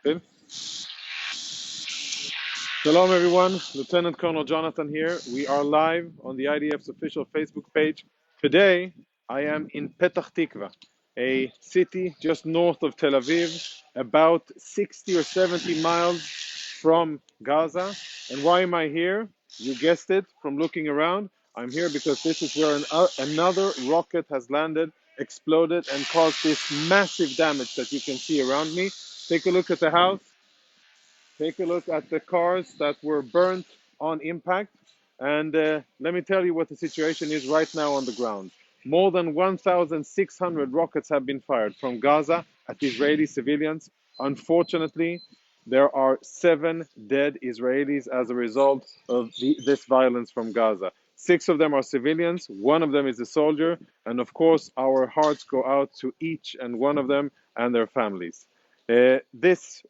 Good. Shalom, everyone. Lieutenant Colonel Jonathan here. We are live on the IDF's official Facebook page. Today, I am in Petah Tikva, a city just north of Tel Aviv, about 60 or 70 miles from Gaza. And why am I here? You guessed it from looking around. I'm here because this is where another rocket has landed, exploded, and caused this massive damage that you can see around me. Take a look at the house. Take a look at the cars that were burnt on impact. And let me tell you what the situation is right now on the ground. More than 1,600 rockets have been fired from Gaza at Israeli civilians. Unfortunately, there are 7 dead Israelis as a result of this violence from Gaza. 6 of them are civilians, 1 of them is a soldier, and of course, our hearts go out to each and one of them and their families. This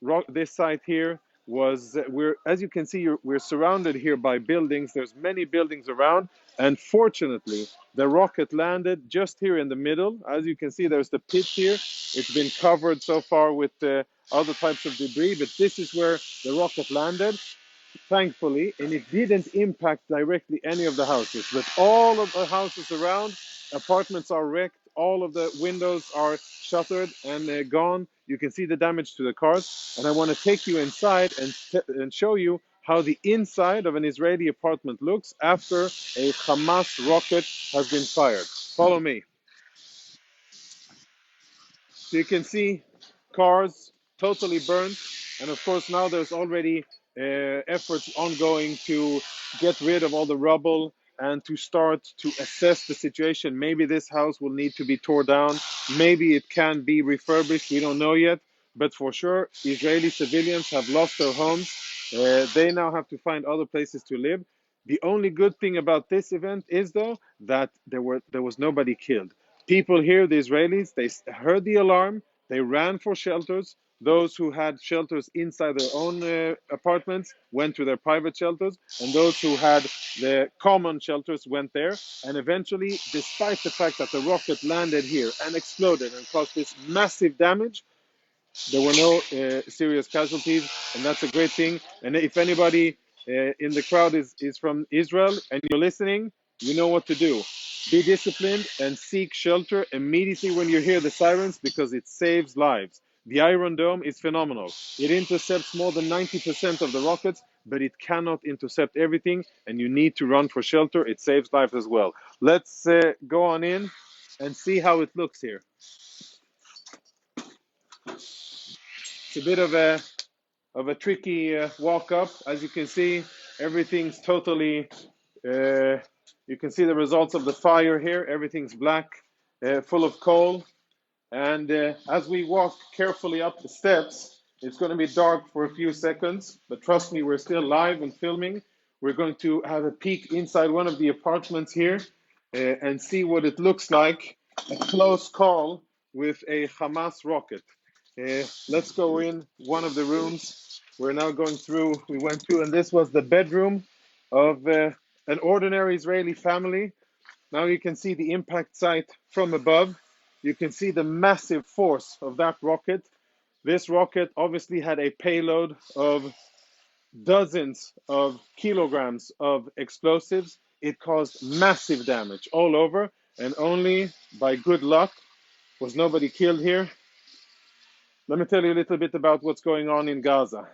site here was as you can see, we're surrounded here by buildings. There's many buildings around, and fortunately the rocket landed just here in the middle. As you can see, there's the pit here. It's been covered so far with other types of debris, but this is where the rocket landed, thankfully, and it didn't impact directly any of the houses, but all of the houses around, apartments are wrecked, all of the windows are shuttered and gone. You can see the damage to the cars, and I want to take you inside and show you how the inside of an Israeli apartment looks after a Hamas rocket has been fired. Follow me. So you can see cars totally burned, and of course now there's already efforts ongoing to get rid of all the rubble and to start to assess the situation. Maybe this house will need to be torn down, maybe it can be refurbished, we don't know yet, but for sure Israeli civilians have lost their homes. They now have to find other places to live. The only good thing about this event is, though, that there was nobody killed. People here, the Israelis, they heard the alarm, they ran for shelters. Those who had shelters inside their own apartments went to their private shelters, and those who had the common shelters went there. And eventually, despite the fact that the rocket landed here and exploded and caused this massive damage, there were no serious casualties, and that's a great thing. And if anybody in the crowd is from Israel and you're listening, you know what to do. Be disciplined and seek shelter immediately when you hear the sirens, because it saves lives. The Iron Dome is phenomenal. It intercepts more than 90% of the rockets, but it cannot intercept everything, and you need to run for shelter. It saves lives as well. Let's go on in and see how it looks here. It's a bit of a tricky walk up. As you can see, everything's totally, you can see the results of the fire here. Everything's black, full of coal. And as we walk carefully up the steps, it's going to be dark for a few seconds, but trust me, we're still live and filming. We're going to have a peek inside one of the apartments here and see what it looks like, a close call with a Hamas rocket. Let's go in one of the rooms. We're now going through, we went through, and this was the bedroom of an ordinary Israeli family. Now you can see the impact site from above. You can see the massive force of that rocket. This rocket obviously had a payload of dozens of kilograms of explosives. It caused massive damage all over, and only by good luck was nobody killed here. Let me tell you a little bit about what's going on in Gaza.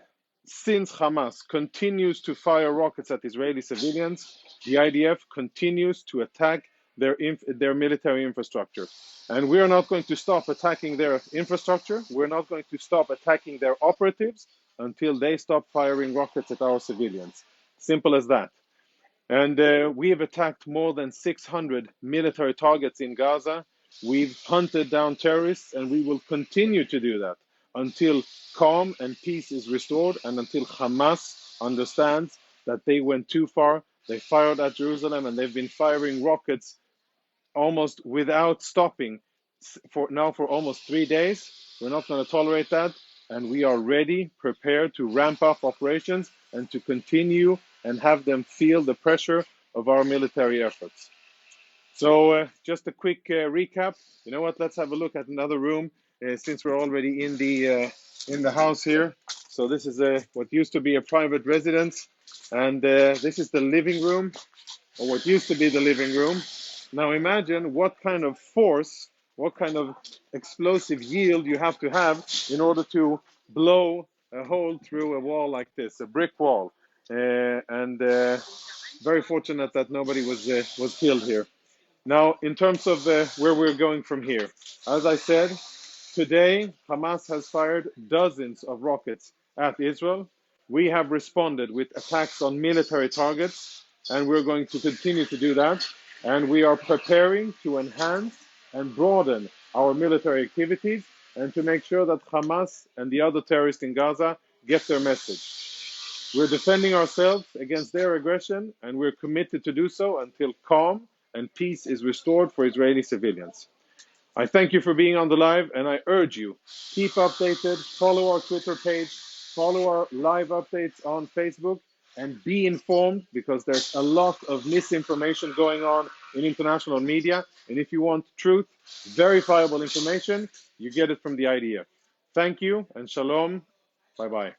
Since Hamas continues to fire rockets at Israeli civilians, the IDF continues to attack their military infrastructure. And we are not going to stop attacking their infrastructure. We're not going to stop attacking their operatives until they stop firing rockets at our civilians. Simple as that. And we have attacked more than 600 military targets in Gaza. We've hunted down terrorists, and we will continue to do that until calm and peace is restored, and until Hamas understands that they went too far. They fired at Jerusalem, and they've been firing rockets almost without stopping for almost 3 days. We're not going to tolerate that, and we are ready, prepared to ramp up operations and to continue and have them feel the pressure of our military efforts. So just a quick recap. You know what? Let's have a look at another room since we're already in the in the house here. So this is what used to be a private residence, and this is the living room, or what used to be the living room. Now imagine what kind of force, what kind of explosive yield you have to have in order to blow a hole through a wall like this, a brick wall. And very fortunate that nobody was killed here. Now, in terms of where we're going from here, as I said, today Hamas has fired dozens of rockets at Israel. We have responded with attacks on military targets, and we're going to continue to do that. And we are preparing to enhance and broaden our military activities and to make sure that Hamas and the other terrorists in Gaza get their message. We're defending ourselves against their aggression, and we're committed to do so until calm and peace is restored for Israeli civilians. I thank you for being on the live, and I urge you, keep updated, follow our Twitter page, follow our live updates on Facebook, and be informed, because there's a lot of misinformation going on in international media. And if you want truth, verifiable information, you get it from the IDF. Thank you, and shalom. Bye-bye.